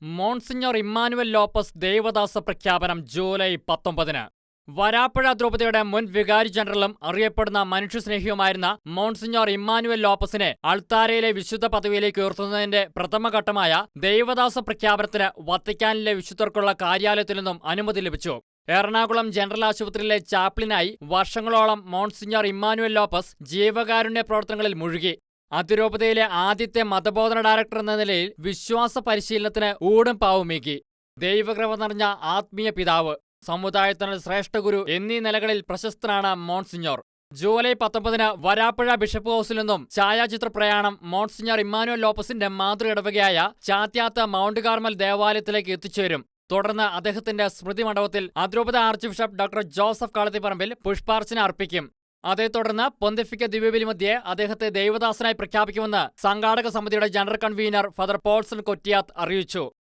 Monsignor Emmanuel Lopez ദൈവദാസ പ്രഖ്യാപനം July 19-ന്. Varapuzha ദ്രുപതയുടെ മുൻ വികാരി ജനറലും അറിയപ്പെടുന്ന മനുഷ്യസ്നേഹിയുമായിരുന്ന മോൺസിഞ്ഞോർ ഇമ്മാനുവൽ ലോപ്പസിനെ അൾത്താരയിലെ വിശുദ്ധ പദവിയിലേക്ക് ഉയർത്തുന്നതിന്റെ പ്രഥമഘട്ടമായ ദൈവദാസ പ്രഖ്യാപനത്തിന് വത്തിക്കാനിലെ വിശുദ്ധർക്കുള്ള കാര്യാലയത്തിൽ നിന്നും അനുമതി ലഭിച്ചു. എറണാകുളം ജനറൽ ആശുപത്രിയിലെ ചാപ്ലിനായി വർഷങ്ങളോളം മോൺസിഞ്ഞോർ ഇമ്മാനുവൽ ലോപ്പസ് ജീവകാരുണ്യ പ്രവർത്തനങ്ങളിൽ മുഴുകി. അതിരൂപതയിലെ ആദ്യത്തെ മതബോധന ഡയറക്ടർ എന്ന നിലയിൽ വിശ്വാസ പരിശീലനത്തിന് ഊടും പാവുമേകി. ദൈവകൃപ നിറഞ്ഞ ആത്മീയ പിതാവ്, സമുദായത്തിന് ശ്രേഷ്ഠ ഗുരു എന്നീ നിലകളിൽ പ്രശസ്തനാണ് മോൺസിഞ്ഞോർ. ജൂലൈ 19-ന് വരാപ്പുഴ ബിഷപ്പ് ഹൗസിൽ നിന്നും ഛായാചിത്ര പ്രയാണം മോൺസിഞ്ഞോർ ഇമ്മാനുവൽ ലോപ്പസിന്റെ മാതൃ ഇടവകയായ ചാത്യാത്ത് മൗണ്ട് കാർമൽ ദേവാലയത്തിലേക്ക് എത്തിച്ചേരും. തുടർന്ന് അദ്ദേഹത്തിന്റെ സ്മൃതി മണ്ഡപത്തിൽ അതിരൂപത arch bishop doctor Joseph Kalathiparambil പുഷ്പാർച്ചന അർപ്പിക്കും. അതേ തുടർന്ന് പൊന്തിഫിക്ക ദിവ്യബലി മധ്യേ അദ്ദേഹത്തെ ദൈവദാസനായി പ്രഖ്യാപിക്കുമെന്ന് സംഘാടക സമിതിയുടെ ജനറൽ കൺവീനർ ഫാദർ പോൾസൺ കൊറ്റിയാത്ത് അറിയിച്ചു.